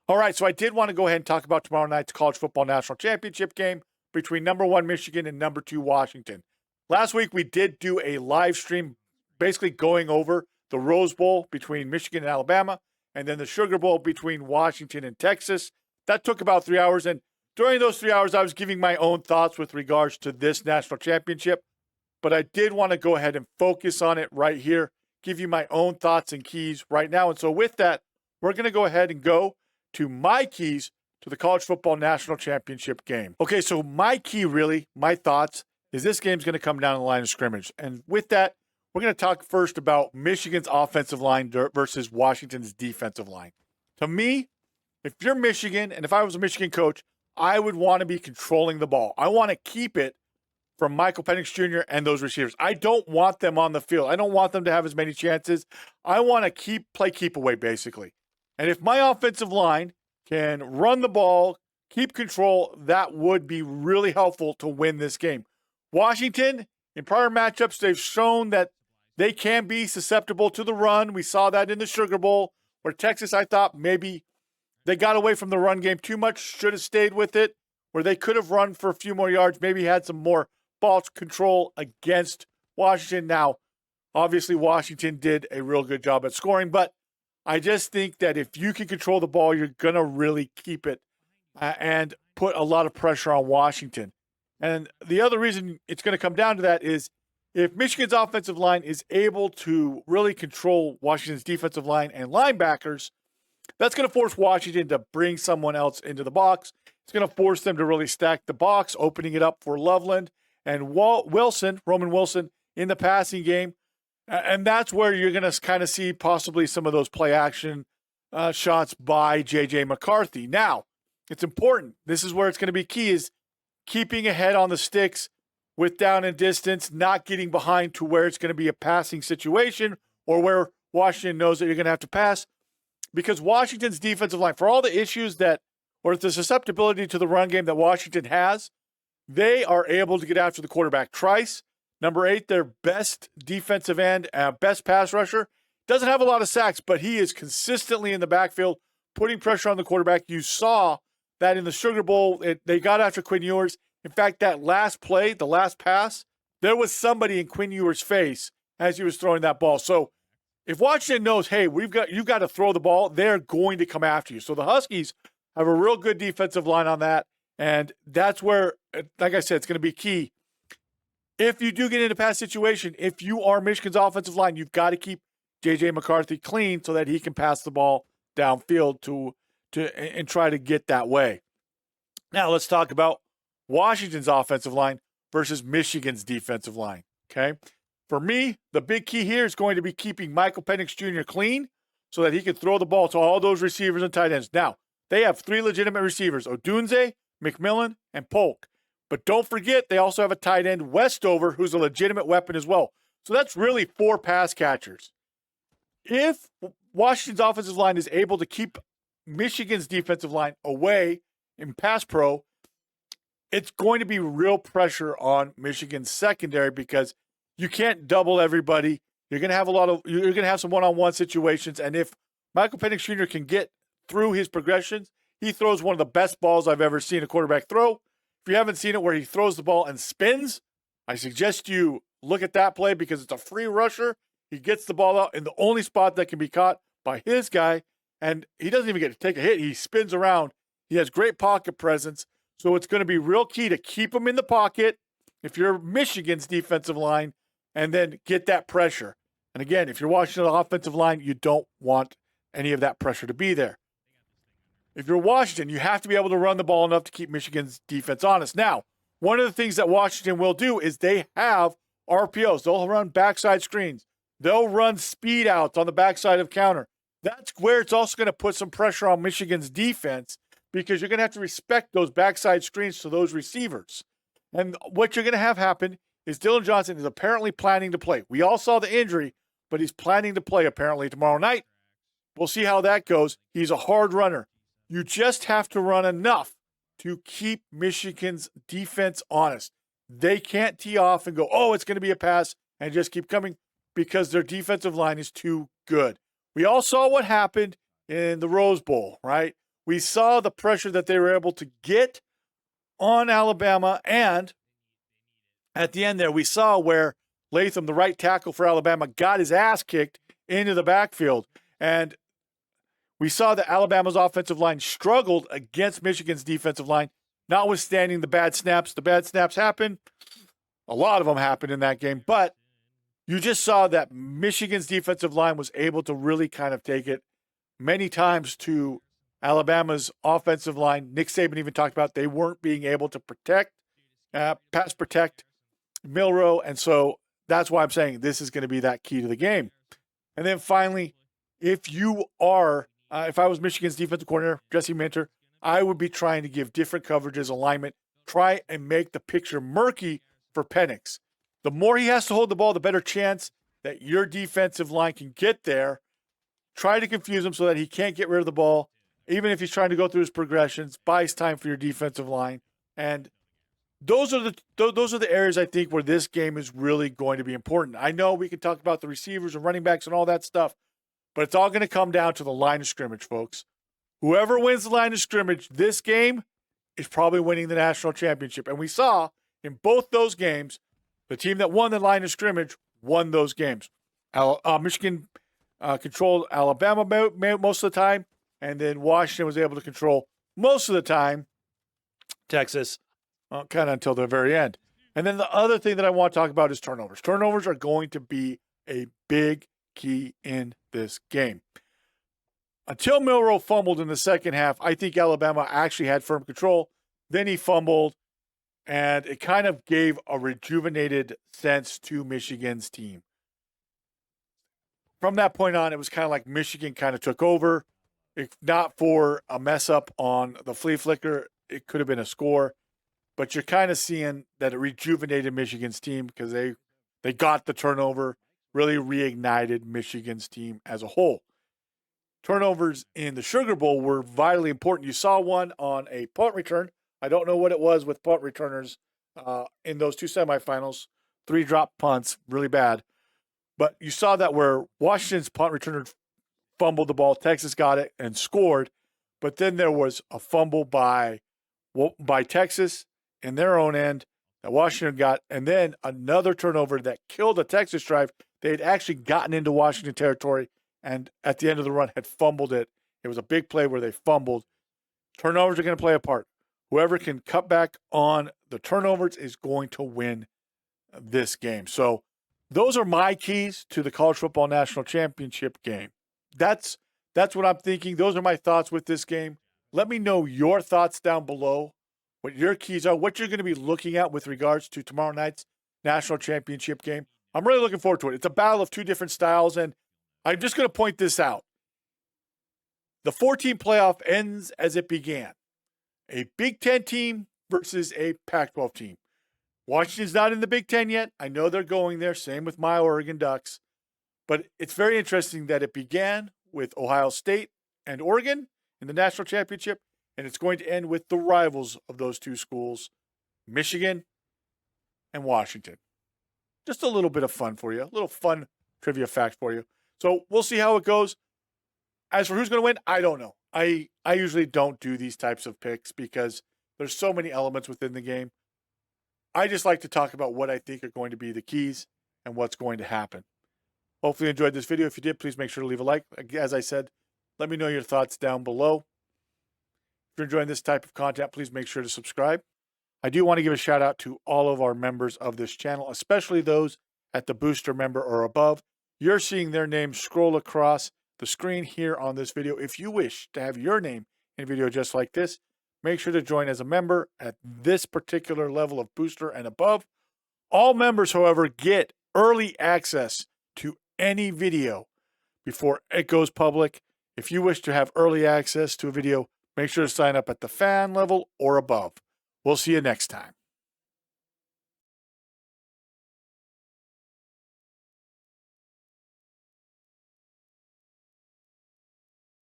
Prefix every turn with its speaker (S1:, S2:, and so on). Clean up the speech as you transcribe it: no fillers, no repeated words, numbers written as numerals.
S1: All right, so I did want to go ahead and talk about tomorrow night's college football national championship game between number 1 Michigan and number 2 Washington. Last week we did do a live stream basically going over the Rose Bowl between Michigan and Alabama and then the Sugar Bowl between Washington and Texas. That took about 3 hours, and during those 3 hours I was giving my own thoughts with regards to this national championship, but I did want to go ahead and focus on it right here, give you my own thoughts and keys right now. And so with that, we're going to go ahead and go to my keys to the college football national championship game. Okay, so my key, really, my thoughts, is this game's going to come down the line of scrimmage. And with that, we're going to talk first about Michigan's offensive line versus Washington's defensive line. To me, if you're Michigan, and if I was a Michigan coach, I would want to be controlling the ball. I want to keep it from Michael Penix Jr. and those receivers. I don't want them on the field. I don't want them to have as many chances. I want to play keep away, basically. And if my offensive line can run the ball, keep control, that would be really helpful to win this game. Washington, in prior matchups, they've shown that they can be susceptible to the run. We saw that in the Sugar Bowl, where Texas, I thought maybe they got away from the run game too much, should have stayed with it, where they could have run for a few more yards, maybe had some more ball control against Washington. Now, obviously, Washington did a real good job at scoring, but I just think that if you can control the ball, you're going to really keep it and put a lot of pressure on Washington. And the other reason it's going to come down to that is if Michigan's offensive line is able to really control Washington's defensive line and linebackers, that's going to force Washington to bring someone else into the box. It's going to force them to really stack the box, opening it up for Loveland and Roman Wilson, in the passing game. And that's where you're going to kind of see possibly some of those play action shots by J.J. McCarthy. Now, it's important. This is where it's going to be key, is keeping ahead on the sticks with down and distance, not getting behind to where it's going to be a passing situation or where Washington knows that you're going to have to pass. Because Washington's defensive line, for all the issues or the susceptibility to the run game that Washington has, they are able to get after the quarterback. Trice, number 8, their best defensive end, best pass rusher, doesn't have a lot of sacks, but he is consistently in the backfield, putting pressure on the quarterback. You saw that in the Sugar Bowl. They got after Quinn Ewers. In fact, that last play, the last pass, there was somebody in Quinn Ewers' face as he was throwing that ball. So if Washington knows, hey, you've got to throw the ball, they're going to come after you. So the Huskies have a real good defensive line on that, and that's where, like I said, it's going to be key. If you do get into a pass situation, if you are Michigan's offensive line, you've got to keep J.J. McCarthy clean so that he can pass the ball downfield and try to get that way. Now let's talk about Washington's offensive line versus Michigan's defensive line, okay? For me, the big key here is going to be keeping Michael Penix Jr. clean so that he can throw the ball to all those receivers and tight ends. Now, they have 3 legitimate receivers, Odunze, McMillan, and Polk. But don't forget, they also have a tight end, Westover, who's a legitimate weapon as well. So that's really 4 pass catchers. If Washington's offensive line is able to keep Michigan's defensive line away in pass pro, it's going to be real pressure on Michigan's secondary because you can't double everybody. You're going to have some one-on-one situations. And if Michael Penix Jr. can get through his progressions, he throws one of the best balls I've ever seen a quarterback throw. If you haven't seen it where he throws the ball and spins, I suggest you look at that play because it's a free rusher. He gets the ball out in the only spot that can be caught by his guy, and he doesn't even get to take a hit. He spins around. He has great pocket presence, so it's going to be real key to keep him in the pocket if you're Michigan's defensive line and then get that pressure. And again, if you're Washington's offensive line, you don't want any of that pressure to be there. If you're Washington, you have to be able to run the ball enough to keep Michigan's defense honest. Now, one of the things that Washington will do is they have RPOs. They'll run backside screens. They'll run speed outs on the backside of counter. That's where it's also going to put some pressure on Michigan's defense because you're going to have to respect those backside screens to those receivers. And what you're going to have happen is Dillon Johnson is apparently planning to play. We all saw the injury, but he's planning to play apparently tomorrow night. We'll see how that goes. He's a hard runner. You just have to run enough to keep Michigan's defense honest. They can't tee off and go, oh, it's going to be a pass, and just keep coming because their defensive line is too good. We all saw what happened in the Rose Bowl, right? we saw the pressure that they were able to get on Alabama. And at the end there, we saw where Latham, the right tackle for Alabama, got his ass kicked into the backfield. And we saw that Alabama's offensive line struggled against Michigan's defensive line, notwithstanding the bad snaps. The bad snaps happened. A lot of them happened in that game. But you just saw that Michigan's defensive line was able to really kind of take it many times to Alabama's offensive line. Nick Saban even talked about they weren't being able to pass protect Milroe. And so that's why I'm saying this is going to be that key to the game. And then finally, if I was Michigan's defensive coordinator, Jesse Minter, I would be trying to give different coverages, alignment, try and make the picture murky for Penix. The more he has to hold the ball, the better chance that your defensive line can get there. Try to confuse him so that he can't get rid of the ball, even if he's trying to go through his progressions. Buys time for your defensive line. And those are the areas I think where this game is really going to be important. I know we can talk about the receivers and running backs and all that stuff, but it's all going to come down to the line of scrimmage, folks. Whoever wins the line of scrimmage this game is probably winning the national championship. And we saw in both those games, the team that won the line of scrimmage won those games. Michigan controlled Alabama most of the time, and then Washington was able to control most of the time Texas, kind of until the very end. And then the other thing that I want to talk about is turnovers. Turnovers are going to be a big key in this game. Until Milroe fumbled in the second half, I think Alabama actually had firm control. Then he fumbled, and it kind of gave a rejuvenated sense to Michigan's team. From that point on, it was kind of like Michigan kind of took over. If not for a mess up on the flea flicker, it could have been a score. But you're kind of seeing that it rejuvenated Michigan's team because they got the turnover, really reignited Michigan's team as a whole. Turnovers in the Sugar Bowl were vitally important. You saw one on a punt return. I don't know what it was with punt returners in those two semifinals. 3 drop punts, really bad. But you saw that where Washington's punt returner fumbled the ball, Texas got it and scored. But then there was a fumble by Texas in their own end that Washington got, and then another turnover that killed a Texas drive. They had actually gotten into Washington territory and at the end of the run had fumbled it. It was a big play where they fumbled. Turnovers are going to play a part. Whoever can cut back on the turnovers is going to win this game. So those are my keys to the College Football National Championship game. That's what I'm thinking. Those are my thoughts with this game. Let me know your thoughts down below, what your keys are, what you're going to be looking at with regards to tomorrow night's National Championship game. I'm really looking forward to it. It's a battle of two different styles, and I'm just going to point this out. The 4-team playoff ends as it began. A Big Ten team versus a Pac-12 team. Washington's not in the Big Ten yet. I know they're going there. Same with my Oregon Ducks. But it's very interesting that it began with Ohio State and Oregon in the national championship, and it's going to end with the rivals of those two schools, Michigan and Washington. Just a little bit of fun for you, a little fun trivia fact for you. So we'll see how it goes. As for who's going to win, I don't know. I usually don't do these types of picks because there's so many elements within the game. I just like to talk about what I think are going to be the keys and what's going to happen. Hopefully you enjoyed this video. If you did, please make sure to leave a like. As I said, let me know your thoughts down below. If you're enjoying this type of content, please make sure to subscribe. I do want to give a shout out to all of our members of this channel, especially those at the booster member or above. You're seeing their names scroll across the screen here on this video. If you wish to have your name in a video just like this, make sure to join as a member at this particular level of booster and above. All members, however, get early access to any video before it goes public. If you wish to have early access to a video, make sure to sign up at the fan level or above. We'll see you next time.